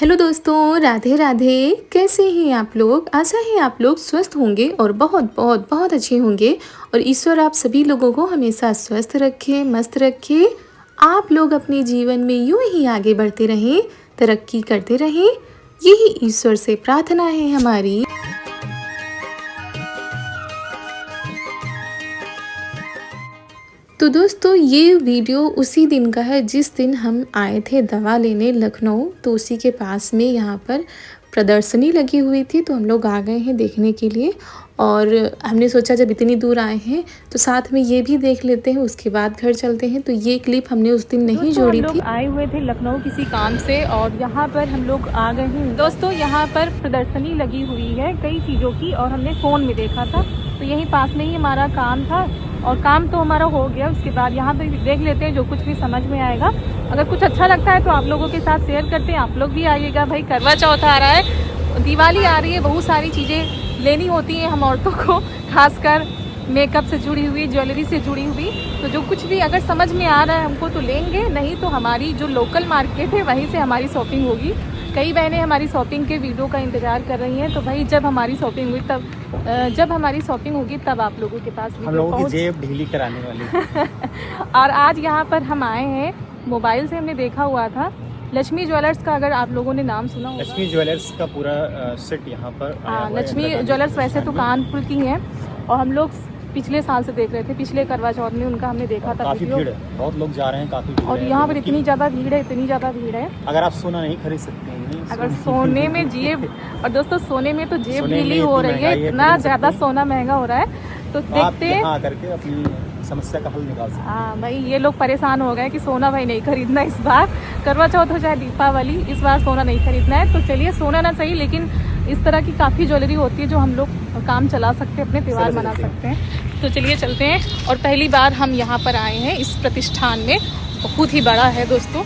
Hello दोस्तों, राधे राधे। कैसे हैं आप लोग? आशा है आप लोग स्वस्थ होंगे और बहुत बहुत बहुत अच्छे होंगे। और ईश्वर आप सभी लोगों को हमेशा स्वस्थ रखे, मस्त रखे। आप लोग अपने जीवन में यूं ही आगे बढ़ते रहें, तरक्की करते रहें, यही ईश्वर से प्रार्थना है हमारी। तो दोस्तों, ये वीडियो उसी दिन का है जिस दिन हम आए थे दवा लेने लखनऊ। तो उसी के पास में यहाँ पर प्रदर्शनी लगी हुई थी, तो हम लोग आ गए हैं देखने के लिए। और हमने सोचा जब इतनी दूर आए हैं तो साथ में ये भी देख लेते हैं, उसके बाद घर चलते हैं। तो ये क्लिप हमने उस दिन नहीं जोड़ी थी। हम लोग आए हुए थे लखनऊ किसी काम से और यहाँ पर हम लोग आ गए हैं। दोस्तों, यहाँ पर प्रदर्शनी लगी हुई है कई चीज़ों की और हमने फ़ोन में देखा था। तो यहीं पास में ही हमारा काम था और काम तो हमारा हो गया। उसके बाद यहाँ पर देख लेते हैं, जो कुछ भी समझ में आएगा। अगर कुछ अच्छा लगता है तो आप लोगों के साथ शेयर करते हैं। आप लोग भी आइएगा भाई, करवा चौथ आ रहा है, दिवाली आ रही है, बहुत सारी चीज़ें लेनी होती हैं हम औरतों को, खासकर मेकअप से जुड़ी हुई, ज्वेलरी से जुड़ी हुई। तो जो कुछ भी अगर समझ में आ रहा है हमको तो लेंगे, नहीं तो हमारी जो लोकल मार्केट है वहीं से हमारी शॉपिंग होगी। कई बहनें हमारी शॉपिंग के वीडियो का इंतज़ार कर रही हैं। तो भाई जब हमारी शॉपिंग होगी तब आप लोगों के पास हम लोगों की जेब ढीली कराने वाली। और आज यहाँ पर हम आए हैं, मोबाइल से हमने देखा हुआ था लक्ष्मी ज्वेलर्स का, अगर आप लोगों ने नाम सुना होगा। लक्ष्मी ज्वेलर्स का पूरा सेट यहाँ पर हाँ, लक्ष्मी ज्वेलर्स वैसे तो कानपुर की हैं और हम लोग पिछले साल से देख रहे थे, पिछले करवा चौथ में उनका हमने देखा था। काफी भीड़ है, बहुत लोग जा रहे हैं, काफी भीड़ और यहाँ पर इतनी ज़्यादा भीड़ है। अगर आप सोना नहीं खरीद सकते हैं, अगर सोने में जेब, और दोस्तों सोने में तो जेब ढीली हो रही है, इतना ज़्यादा सोना महंगा हो रहा है। तो देखते हैं करके अपनी समस्या का हल निकाल सकते हैं। हाँ भाई, ये लोग परेशान हो गए कि सोना भाई नहीं खरीदना इस बार, करवा चौथ हो चाहे दीपावली, इस बार सोना नहीं खरीदना है। तो चलिए, सोना ना सही लेकिन इस तरह की काफ़ी ज्वेलरी होती है जो हम लोग काम चला सकते हैं, अपने त्यौहार मना सकते हैं। तो चलिए चलते हैं। और पहली बार हम यहाँ पर आए हैं इस प्रतिष्ठान में, बहुत ही बड़ा है दोस्तों।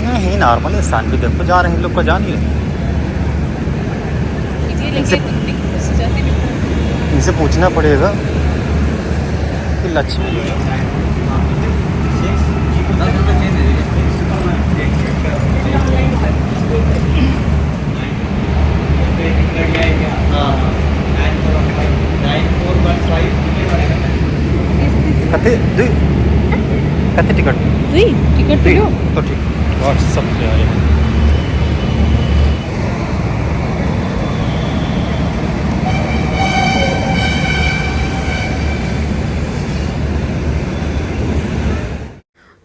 नहीं, नॉर्मल इंसान भी देखो जा रहे हैं, लोग को जा नहीं रहे। इनसे पूछना पड़ेगा कि लक्ष्मी कते कते टिकट तो ठीक व्हाट्सअप पे आ रहे।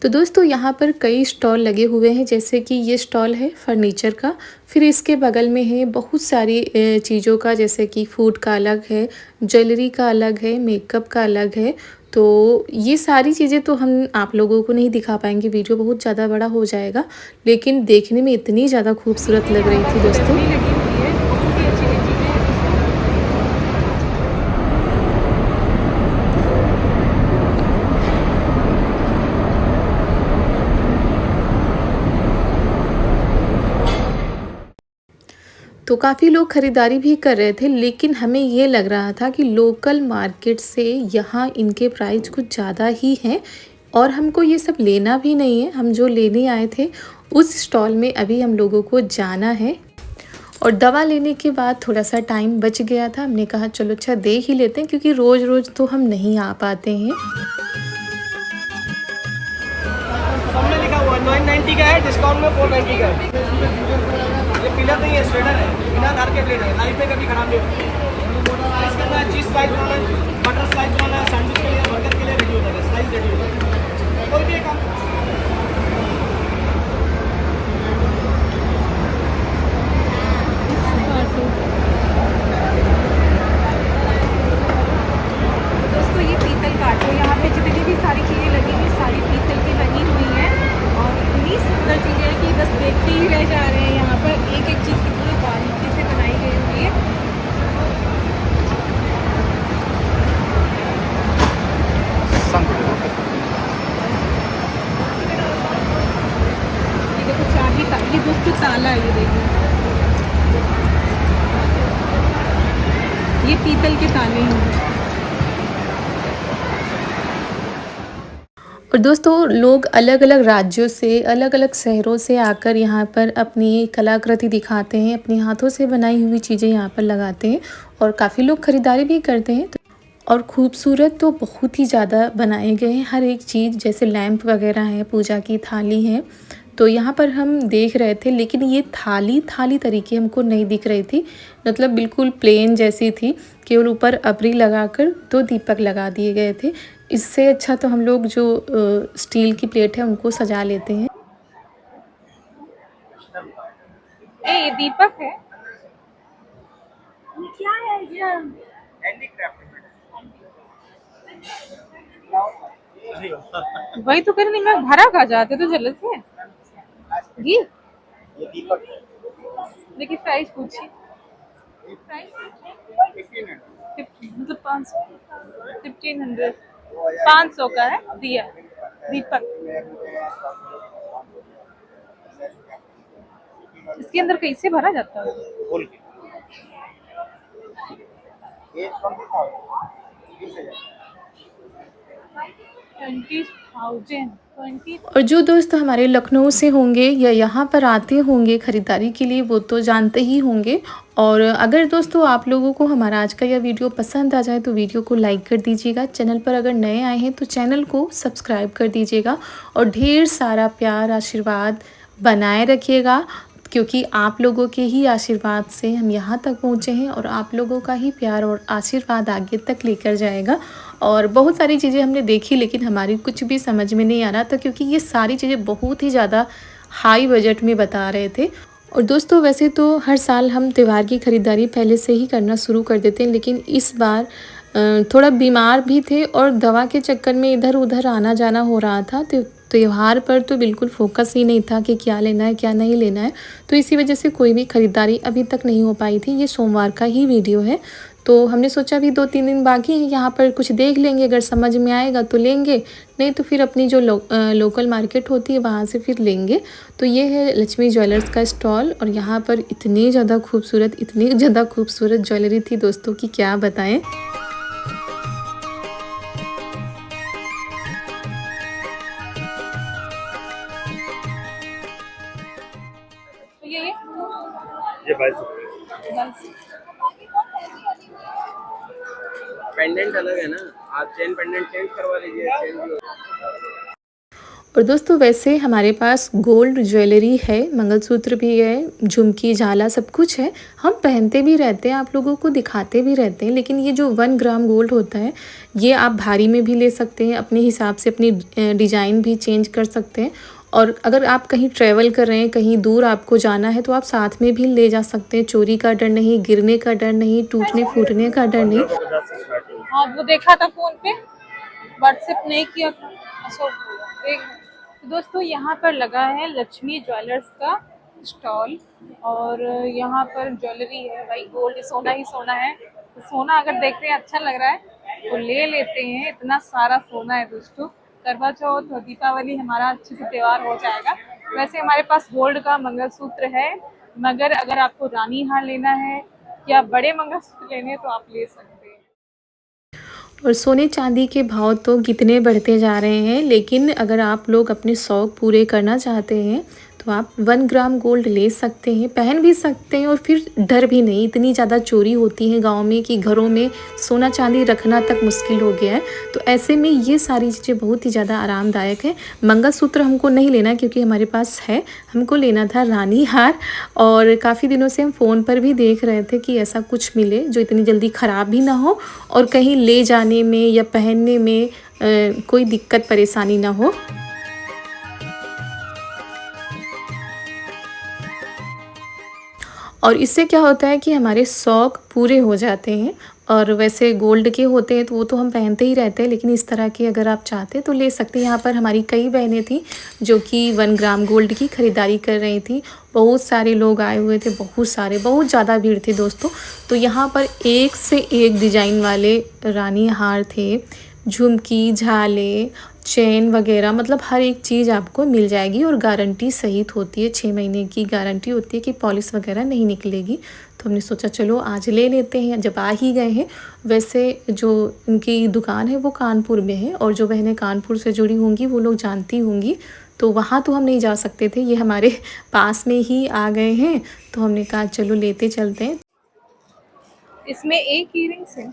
तो दोस्तों, यहाँ पर कई स्टॉल लगे हुए हैं, जैसे कि ये स्टॉल है फर्नीचर का। फिर इसके बगल में है बहुत सारी चीज़ों का, जैसे कि फूड का अलग है, ज्वेलरी का अलग है, मेकअप का अलग है। तो ये सारी चीज़ें तो हम आप लोगों को नहीं दिखा पाएंगे, वीडियो बहुत ज़्यादा बड़ा हो जाएगा। लेकिन देखने में इतनी ज़्यादा खूबसूरत लग रही थी दोस्तों। तो काफ़ी लोग ख़रीदारी भी कर रहे थे, लेकिन हमें ये लग रहा था कि लोकल मार्केट से यहाँ इनके प्राइस कुछ ज़्यादा ही हैं और हमको ये सब लेना भी नहीं है। हम जो लेने आए थे उस स्टॉल में अभी हम लोगों को जाना है। और दवा लेने के बाद थोड़ा सा टाइम बच गया था, हमने कहा चलो अच्छा देख ही लेते हैं, क्योंकि रोज़ रोज़ तो हम नहीं आ पाते हैं। सामने लिखा हुआ 990 का है, डिस्काउंट में 490 का है। ये पिलर नहीं है, स्वेटर है, बिना धार के प्लेट है, लाइफ में कभी खराब नहीं होती। स्लाइस करना है, चीज़ स्लाइस बनाना है, बटर स्लाइस बनाना है, सैंडविच के लिए, बर्गर के लिए रेडी हो जाएगा, स्लाइस रेडी हो जाएगा। कोई भी काम दोस्तों, ये पीतल काटो, यहाँ पे जितनी भी सारी चीज़ें लगी हुई ही रह जा रहे हैं। यहाँ पर एक एक चीज़ कितनी बारीकी से बनाई गई हुई है। ये देखो चाबी का, ये दोस्तों ताला है, ये देखो ये पीतल के ताले हैं। और दोस्तों लोग अलग अलग राज्यों से, अलग अलग शहरों से आकर यहाँ पर अपनी कलाकृति दिखाते हैं, अपने हाथों से बनाई हुई चीज़ें यहाँ पर लगाते हैं और काफ़ी लोग ख़रीदारी भी करते हैं। और खूबसूरत तो बहुत ही ज़्यादा बनाए गए हैं हर एक चीज़, जैसे लैंप वगैरह है, पूजा की थाली है। तो यहाँ पर हम देख रहे थे, लेकिन ये थाली तरीके हमको नहीं दिख रही थी, मतलब बिल्कुल प्लेन जैसी थी, केवल ऊपर अबरी लगाकर 2 दीपक लगा दिए गए थे। इससे अच्छा तो हम लोग जो स्टील की प्लेट है उनको सजा लेते हैं। ये दीपक है, क्या है ये? वही तो करने में भरा खा जाते तो जल्द से ये दीपक देखिए प्राइस पूछिए। प्राइस मतलब 500, 1500, 500 का है दिया दीपक। इसके अंदर कैसे भरा जाता है? बोल के 20,000 और जो दोस्त हमारे लखनऊ से होंगे या यहाँ पर आते होंगे ख़रीदारी के लिए, वो तो जानते ही होंगे। और अगर दोस्तों आप लोगों को हमारा आज का यह वीडियो पसंद आ जाए तो वीडियो को लाइक कर दीजिएगा। चैनल पर अगर नए आए हैं तो चैनल को सब्सक्राइब कर दीजिएगा और ढेर सारा प्यार आशीर्वाद बनाए रखिएगा, क्योंकि आप लोगों के ही आशीर्वाद से हम यहाँ तक पहुँचे हैं और आप लोगों का ही प्यार और आशीर्वाद आगे तक लेकर जाएगा। और बहुत सारी चीज़ें हमने देखी, लेकिन हमारी कुछ भी समझ में नहीं आ रहा था, क्योंकि ये सारी चीज़ें बहुत ही ज़्यादा हाई बजट में बता रहे थे। और दोस्तों वैसे तो हर साल हम त्यौहार की ख़रीदारी पहले से ही करना शुरू कर देते हैं, लेकिन इस बार थोड़ा बीमार भी थे और दवा के चक्कर में इधर उधर आना जाना हो रहा था, तो त्यौहार पर तो बिल्कुल फोकस ही नहीं था कि क्या लेना है क्या नहीं लेना है। तो इसी वजह से कोई भी ख़रीदारी अभी तक नहीं हो पाई थी। ये सोमवार का ही वीडियो है, तो हमने सोचा अभी 2-3 दिन बाकी हैं, यहाँ पर कुछ देख लेंगे, अगर समझ में आएगा तो लेंगे, नहीं तो फिर अपनी जो लोकल मार्केट होती है वहाँ से फिर लेंगे। तो ये है लक्ष्मी ज्वेलर्स का स्टॉल और यहाँ पर इतनी ज़्यादा खूबसूरत ज्वेलरी थी दोस्तों कि क्या बताएँ। ये 22 पेंडेंट अलग है ना, आप चेन पेंडेंट चेंज करवा लीजिए, चेंज भी और दोस्तों वैसे हमारे पास गोल्ड ज्वेलरी है, मंगलसूत्र भी है, झुमकी, झाला सब कुछ है, हम पहनते भी रहते हैं, आप लोगों को दिखाते भी रहते हैं। लेकिन ये जो 1 ग्राम गोल्ड होता है, ये आप भारी में भी ले सकते हैं, अपने हिसाब से अपनी डिज़ाइन भी चेंज कर सकते हैं। और अगर आप कहीं ट्रैवल कर रहे हैं, कहीं दूर आपको जाना है, तो आप साथ में भी ले जा सकते हैं। चोरी का डर नहीं, गिरने का डर नहीं, टूटने फूटने का डर नहीं। हाँ वो देखा था फोन पे, व्हाट्सएप नहीं किया था। अच्छा तो दोस्तों यहाँ पर लगा है लक्ष्मी ज्वेलर्स का स्टॉल और यहाँ पर ज्वेलरी है भाई, गोल्ड सोना ही सोना है। तो सोना अगर देखते हैं अच्छा लग रहा है तो ले लेते हैं, इतना सारा सोना है दोस्तों। करवा चौथ और दीपावली हमारा अच्छे से त्यौहार हो जाएगा। वैसे हमारे पास गोल्ड का मंगलसूत्र है, मगर अगर आपको रानी हार लेना है या बड़े मंगलसूत्र लेने हैं तो आप ले सकते हैं। और सोने चांदी के भाव तो कितने बढ़ते जा रहे हैं, लेकिन अगर आप लोग अपने शौक़ पूरे करना चाहते हैं तो आप 1 ग्राम गोल्ड ले सकते हैं, पहन भी सकते हैं और फिर डर भी नहीं। इतनी ज़्यादा चोरी होती है गांव में कि घरों में सोना चांदी रखना तक मुश्किल हो गया है। तो ऐसे में ये सारी चीज़ें बहुत ही ज़्यादा आरामदायक है। मंगलसूत्र हमको नहीं लेना क्योंकि हमारे पास है, हमको लेना था रानी हार। और काफ़ी दिनों से हम फ़ोन पर भी देख रहे थे कि ऐसा कुछ मिले जो इतनी जल्दी ख़राब भी ना हो और कहीं ले जाने में या पहनने में कोई दिक्कत परेशानी ना हो। और इससे क्या होता है कि हमारे शौक़ पूरे हो जाते हैं और वैसे गोल्ड के होते हैं तो वो तो हम पहनते ही रहते हैं, लेकिन इस तरह के अगर आप चाहते तो ले सकते हैं। यहाँ पर हमारी कई बहनें थी जो कि 1 ग्राम गोल्ड की ख़रीदारी कर रही थी। बहुत सारे लोग आए हुए थे, बहुत ज़्यादा भीड़ थी दोस्तों। तो यहाँ पर एक से एक डिज़ाइन वाले रानी हार थे, झुमकी, झाले, चेन वगैरह, मतलब हर एक चीज़ आपको मिल जाएगी और गारंटी सहित होती है। 6 महीने की गारंटी होती है कि पॉलिश वगैरह नहीं निकलेगी। तो हमने सोचा चलो आज ले लेते हैं, जब आ ही गए हैं। वैसे जो इनकी दुकान है वो कानपुर में है, और जो बहनें कानपुर से जुड़ी होंगी वो लोग जानती होंगी। तो वहाँ तो हम नहीं जा सकते थे, ये हमारे पास में ही आ गए हैं, तो हमने कहा चलो लेते चलते हैं। इसमें एक ईयरिंग्स है।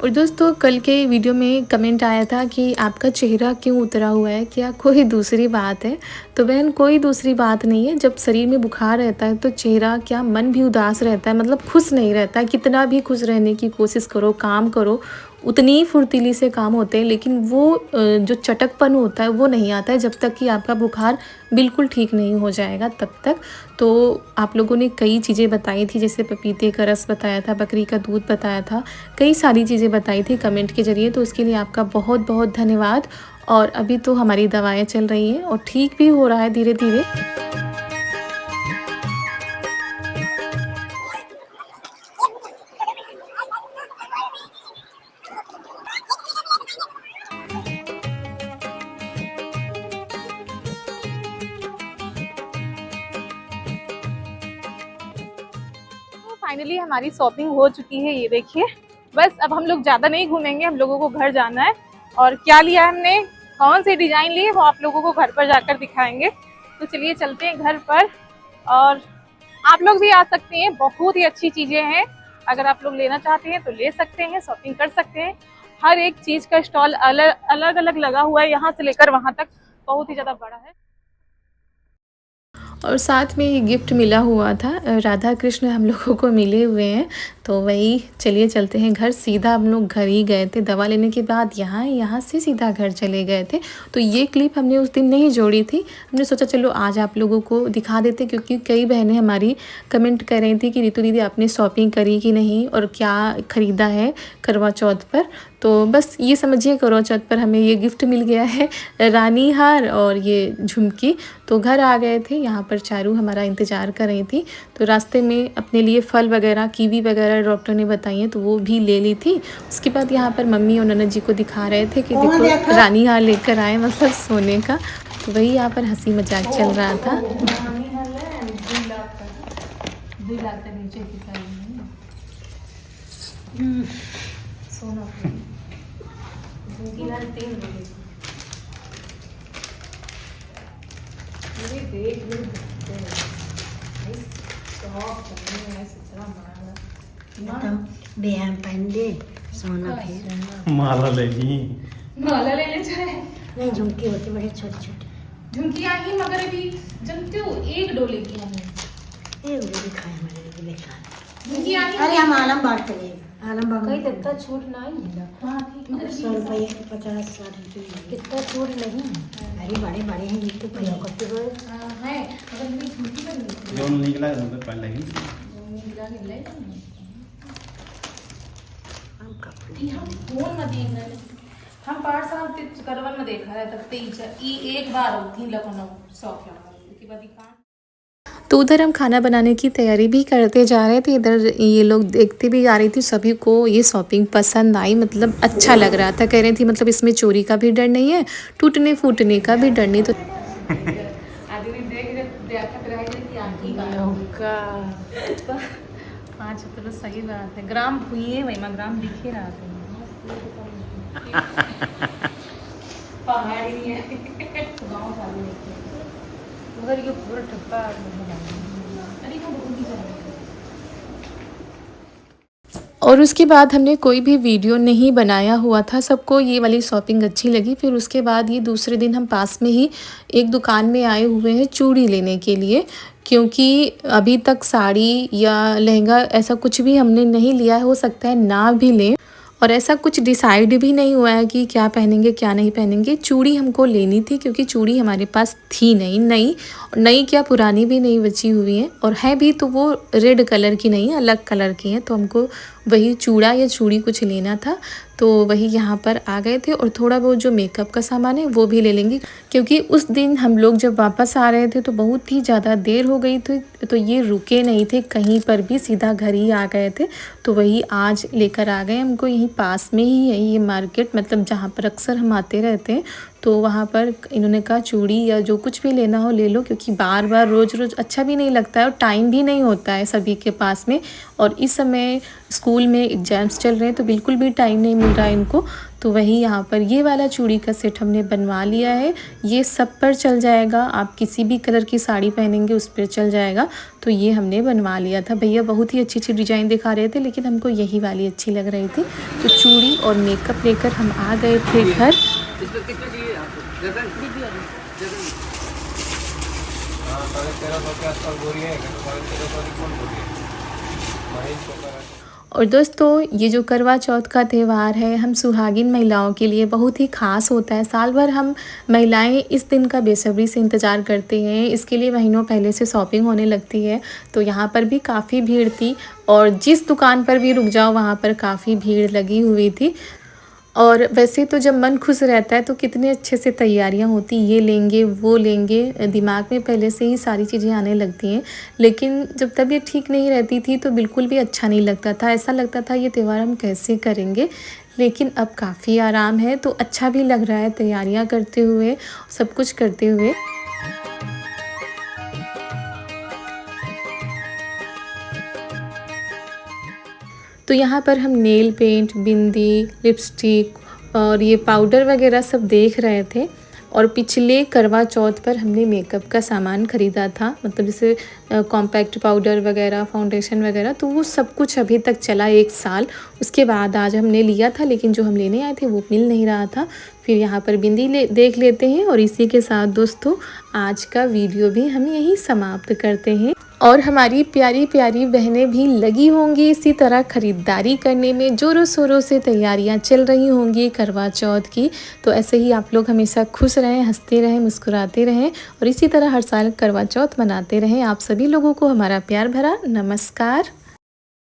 और दोस्तों कल के वीडियो में कमेंट आया था कि आपका चेहरा क्यों उतरा हुआ है, क्या कोई दूसरी बात है? तो बहन कोई दूसरी बात नहीं है। जब शरीर में बुखार रहता है तो चेहरा क्या मन भी उदास रहता है, मतलब खुश नहीं रहता है। कितना भी खुश रहने की कोशिश करो, काम करो, उतनी ही फुर्तीली से काम होते हैं, लेकिन वो जो चटकपन होता है वो नहीं आता है जब तक कि आपका बुखार बिल्कुल ठीक नहीं हो जाएगा तब तक। तो आप लोगों ने कई चीज़ें बताई थी, जैसे पपीते का रस बताया था, बकरी का दूध बताया था, कई सारी चीज़ें बताई थी कमेंट के ज़रिए। तो उसके लिए आपका बहुत बहुत धन्यवाद। और अभी तो हमारी दवाएं चल रही हैं और ठीक भी हो रहा है धीरे धीरे। फाइनली हमारी शॉपिंग हो चुकी है, ये देखिए। बस अब हम लोग ज़्यादा नहीं घूमेंगे, हम लोगों को घर जाना है। और क्या लिया हमने, कौन से डिज़ाइन लिए, वो आप लोगों को घर पर जाकर दिखाएंगे। तो चलिए चलते हैं घर पर। और आप लोग भी आ सकते हैं, बहुत ही अच्छी चीज़ें हैं। अगर आप लोग लेना चाहते हैं तो ले सकते हैं, शॉपिंग कर सकते हैं। हर एक चीज़ का स्टॉल अलग अलग लगा हुआ है, यहाँ से लेकर वहाँ तक, बहुत ही ज़्यादा बड़ा है। और साथ में ये गिफ्ट मिला हुआ था, राधा कृष्ण हम लोगों को मिले हुए हैं। तो वही चलिए चलते हैं घर। सीधा हम लोग घर ही गए थे दवा लेने के बाद, यहाँ से सीधा घर चले गए थे। तो ये क्लिप हमने उस दिन नहीं जोड़ी थी, हमने सोचा चलो आज आप लोगों को दिखा देते, क्योंकि कई बहनें हमारी कमेंट कर रही थी कि रितु दीदी आपने शॉपिंग करी कि नहीं और क्या ख़रीदा है करवा चौथ पर। तो बस ये समझिए करवा चौथ पर हमें ये गिफ्ट मिल गया है, रानी हार और ये झुमकी। तो घर आ गए थे, यहाँ पर चारू हमारा इंतज़ार कर रही थी। तो रास्ते में अपने लिए फल वगैरह, कीवी वगैरह डॉक्टर ने बताई है, तो वो भी ले ली थी। उसके बाद यहाँ पर मम्मी और ननद जी को दिखा रहे थे कि देखो रानी हार लेकर आए, मतलब सोने का। तो वही यहाँ पर हंसी मजाक चल रहा था। बयान पहन दे सोना फिर माला ले ली, माला ले ले जाए। नहीं झुमकी होती बड़े छोटे छोटे, झुमकी आई मगर अभी जानते हो एक डोले की आई। ये वो दिखाए मेरे लिए बेकार। झुमकी आई। अरे हम आलमबाग चले, आलमबाग कहीं में इतना छूट नहीं है। हाँ ठीक है। 100 रुपये 50 60 रुपये इतना छूट नहीं है। अरे बड़े बड़े हैं, ये तो प्रयोग करते हुए है अगर मेरी झुमकी का नहीं जो निकला है उनके पहले ही मिला हम कपड़े हम फोन में देख रहे हम 5 साल करवन में देखा है तब एक बार थी लखनऊ शौक के बाद तो उधर हम खाना बनाने की तैयारी भी करते जा रहे थे, इधर ये लोग देखते भी जा रही थी। सभी को ये शॉपिंग पसंद आई, मतलब अच्छा लग रहा था। कह रही थी मतलब इसमें चोरी का भी डर नहीं है, टूटने फूटने का भी डर नहीं। तो पाँच तो सही बात है, ग्राम हुई वही में ग्राम दिखे रहा था। पहाड़ी है गाँव वाले मगर ये पूरा टप्पा। और उसके बाद हमने कोई भी वीडियो नहीं बनाया हुआ था, सबको ये वाली शॉपिंग अच्छी लगी। फिर उसके बाद ये दूसरे दिन हम पास में ही एक दुकान में आए हुए हैं चूड़ी लेने के लिए, क्योंकि अभी तक साड़ी या लहंगा ऐसा कुछ भी हमने नहीं लिया है, हो सकता है ना भी लें, और ऐसा कुछ डिसाइड भी नहीं हुआ है कि क्या पहनेंगे क्या नहीं पहनेंगे। चूड़ी हमको लेनी थी क्योंकि चूड़ी हमारे पास थी नहीं, नई क्या पुरानी भी नहीं बची हुई है, और है भी तो वो रेड कलर की नहीं, अलग कलर की है। तो हमको वही चूड़ा या चूड़ी कुछ लेना था, तो वही यहाँ पर आ गए थे। और थोड़ा बहुत जो मेकअप का सामान है वो भी ले लेंगे, क्योंकि उस दिन हम लोग जब वापस आ रहे थे तो बहुत ही ज़्यादा देर हो गई थी, तो ये रुके नहीं थे कहीं पर भी, सीधा घर ही आ गए थे। तो वही आज लेकर आ गए हमको, यहीं पास में ही है ये मार्केट, मतलब जहाँ पर अक्सर हम आते रहते हैं। तो वहाँ पर इन्होंने कहा चूड़ी या जो कुछ भी लेना हो ले लो, क्योंकि बार बार रोज़ रोज़ अच्छा भी नहीं लगता है और टाइम भी नहीं होता है सभी के पास में। और इस समय स्कूल में एग्ज़ाम्स चल रहे हैं तो बिल्कुल भी टाइम नहीं मिल रहा है इनको। तो वही यहाँ पर ये वाला चूड़ी का सेट हमने बनवा लिया है। ये सब पर चल जाएगा, आप किसी भी कलर की साड़ी पहनेंगे उस पर चल जाएगा। तो ये हमने बनवा लिया था। भैया बहुत ही अच्छी अच्छी डिज़ाइन दिखा रहे थे, लेकिन हमको यही वाली अच्छी लग रही थी। तो चूड़ी और मेकअप लेकर हम आ गए थे घर। और दोस्तों ये जो करवा चौथ का त्यौहार है हम सुहागिन महिलाओं के लिए बहुत ही ख़ास होता है। साल भर हम महिलाएं इस दिन का बेसब्री से इंतज़ार करते हैं, इसके लिए महीनों पहले से शॉपिंग होने लगती है। तो यहाँ पर भी काफ़ी भीड़ थी, और जिस दुकान पर भी रुक जाओ वहाँ पर काफ़ी भीड़ लगी हुई थी। और वैसे तो जब मन खुश रहता है तो कितने अच्छे से तैयारियां होती, ये लेंगे वो लेंगे, दिमाग में पहले से ही सारी चीज़ें आने लगती हैं। लेकिन जब तबीयत ठीक नहीं रहती थी तो बिल्कुल भी अच्छा नहीं लगता था, ऐसा लगता था ये त्यौहार हम कैसे करेंगे। लेकिन अब काफ़ी आराम है, तो अच्छा भी लग रहा है तैयारियाँ करते हुए, सब कुछ करते हुए। तो यहाँ पर हम नेल पेंट, बिंदी, लिपस्टिक और ये पाउडर वगैरह सब देख रहे थे। और पिछले करवा चौथ पर हमने मेकअप का सामान ख़रीदा था, मतलब जैसे कॉम्पैक्ट पाउडर वगैरह, फाउंडेशन वगैरह, तो वो सब कुछ अभी तक चला 1 साल। उसके बाद आज हमने लिया था, लेकिन जो हम लेने आए थे वो मिल नहीं रहा था। फिर यहाँ पर बिंदी देख लेते हैं। और इसी के साथ दोस्तों आज का वीडियो भी हम यहीं समाप्त करते हैं। और हमारी प्यारी प्यारी बहनें भी लगी होंगी इसी तरह ख़रीदारी करने में, ज़ोरों शोरों से तैयारियां चल रही होंगी करवा चौथ की। तो ऐसे ही आप लोग हमेशा खुश रहें, हंसते रहें, मुस्कुराते रहें, और इसी तरह हर साल करवा चौथ मनाते रहें। आप सभी लोगों को हमारा प्यार भरा नमस्कार।